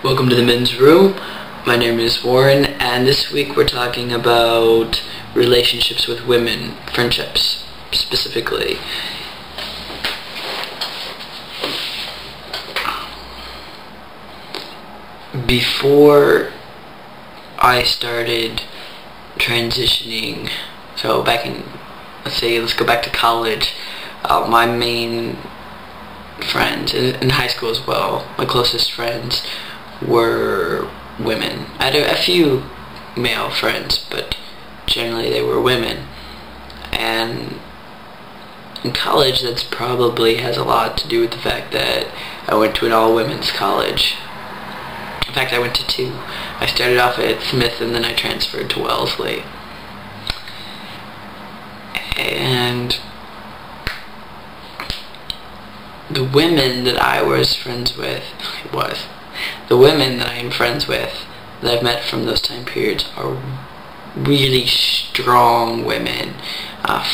Welcome to the men's room. My name is Warren, and this week we're talking about relationships with women, friendships specifically. Before I started transitioning, so back in, let's go back to college, my main friends, in high school as well, my closest friends were women. I had a few male friends, but generally they were women. And in college, that's probably has a lot to do with the fact that I went to an all-women's college. In fact, I went to two. I started off at Smith and then I transferred to Wellesley. And the women that I was friends with, the women that I am friends with, that I've met from those time periods, are really strong women,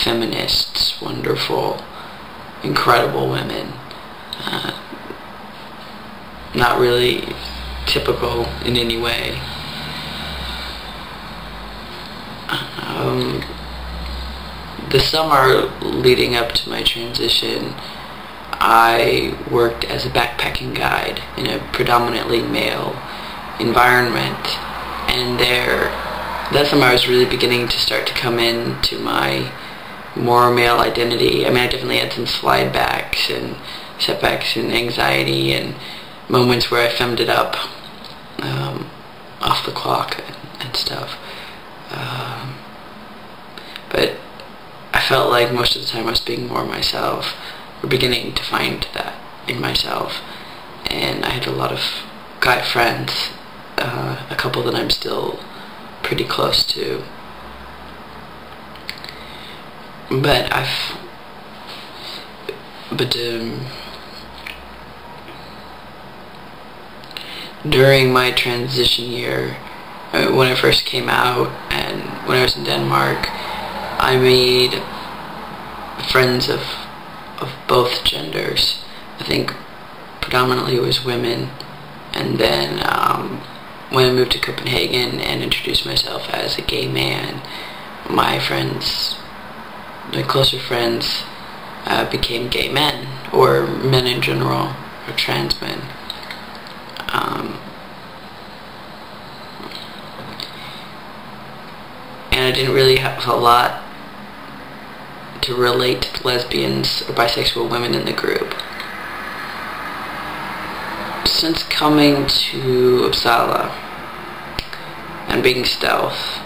feminists, wonderful, incredible women, not really typical in any way. The summer leading up to my transition, I worked as a backpacking guide in a predominantly male environment, and that summer I was really beginning to start to come into my more male identity. I mean, I definitely had some slidebacks and setbacks and anxiety and moments where I femmed it up off the clock and stuff. But I felt like most of the time I was being more myself, or beginning to find that in myself. And I had a lot of guy friends, a couple that I'm still pretty close to. But during my transition year, when I first came out and when I was in Denmark, I made friends of both genders. I think predominantly it was women. And then when I moved to Copenhagen and introduced myself as a gay man, my friends, my closer friends, became gay men, or men in general, or trans men. And I didn't really have a lot to relate to lesbians or bisexual women in the group. Since coming to Uppsala and being stealth,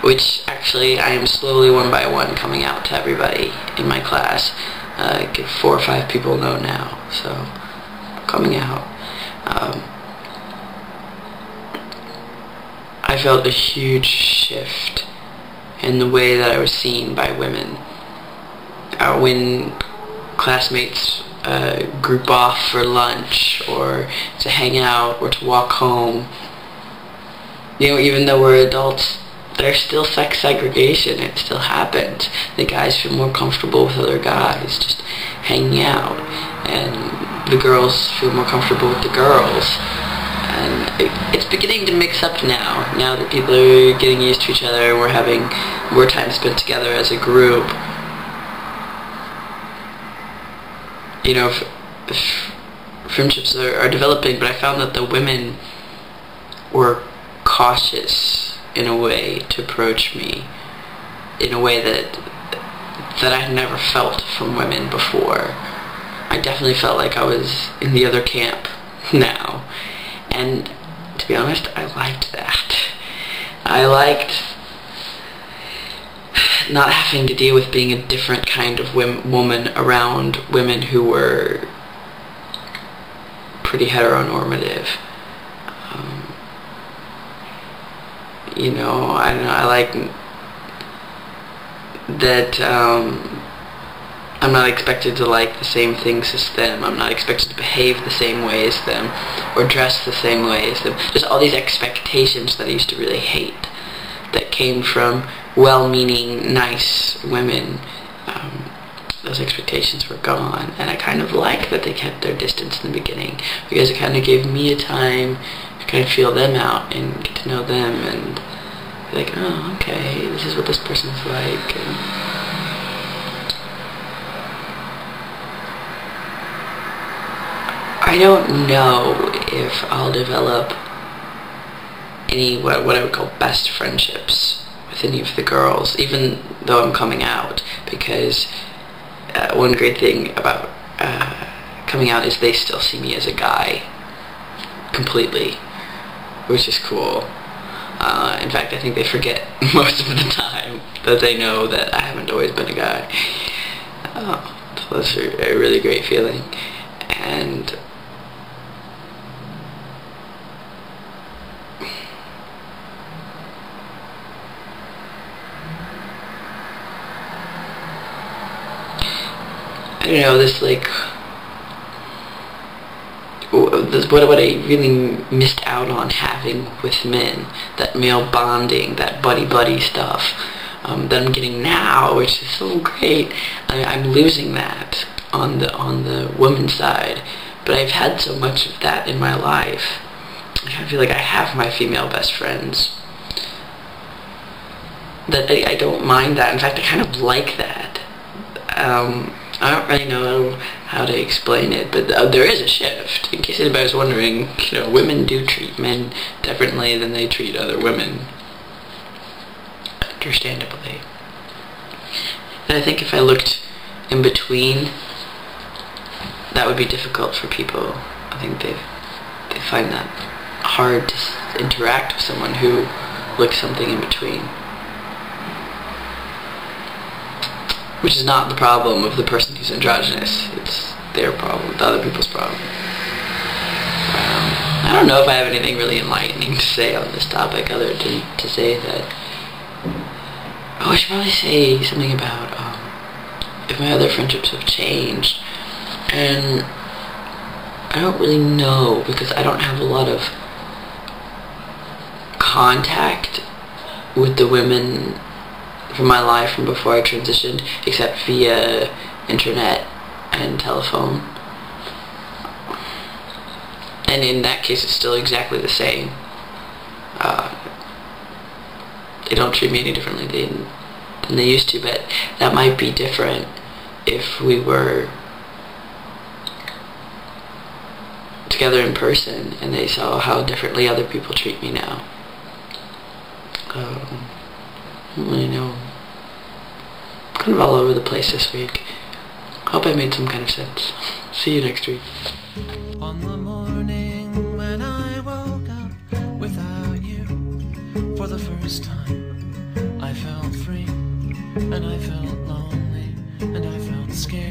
which actually I am slowly one by one coming out to everybody in my class. I get 4 or 5 people know now, so coming out. I felt a huge shift in the way that I was seen by women. When classmates group off for lunch or to hang out or to walk home, you know, even though we're adults, there's still sex segregation. It still happens. The guys feel more comfortable with other guys just hanging out, and the girls feel more comfortable with the girls. And it's beginning to mix up now that people are getting used to each other and we're having more time spent together as a group. You know, friendships are developing, but I found that the women were cautious in a way to approach me, in a way that I had never felt from women before. I definitely felt like I was in the other camp now, and to be honest, I liked that. I liked not having to deal with being a different kind of woman around women who were pretty heteronormative. You know, I don't know, I like that I'm not expected to like the same things as them. I'm not expected to behave the same way as them, or dress the same way as them. Just all these expectations that I used to really hate, that came from well-meaning, nice women those expectations were gone, and I kind of like that they kept their distance in the beginning, because it kind of gave me a time to kind of feel them out and get to know them and be like, oh, okay, this is what this person's like. And I don't know if I'll develop any what I would call best friendships with any of the girls, even though I'm coming out, because one great thing about coming out is they still see me as a guy completely, which is cool. In fact, I think they forget most of the time that they know that I haven't always been a guy. So that's a really great feeling. And I don't know, this like, what I really missed out on having with men, that male bonding, that buddy stuff that I'm getting now, which is so great. I'm losing that on the women's side, but I've had so much of that in my life. I feel like I have my female best friends, that I don't mind that. In fact, I kind of like that. I don't really know how to explain it, but there is a shift. In case anybody was wondering, you know, women do treat men differently than they treat other women, understandably. And I think if I looked in between, that would be difficult for people. I think they find that hard to interact with someone who looks something in between. Which is not the problem of the person who's androgynous. It's their problem, the other people's problem. I don't know if I have anything really enlightening to say on this topic other than to say that... Oh, I should probably say something about if my other friendships have changed. And I don't really know, because I don't have a lot of contact with the women from my life from before I transitioned, except via internet and telephone. And in that case, it's still exactly the same. They don't treat me any differently than they used to, but that might be different if we were together in person and they saw how differently other people treat me now. I don't really know. I'm kind of all over the place this week. Hope I made some kind of sense. See you next week. On the morning when I woke up without you, for the first time, I felt free, and I felt lonely, and I felt scared.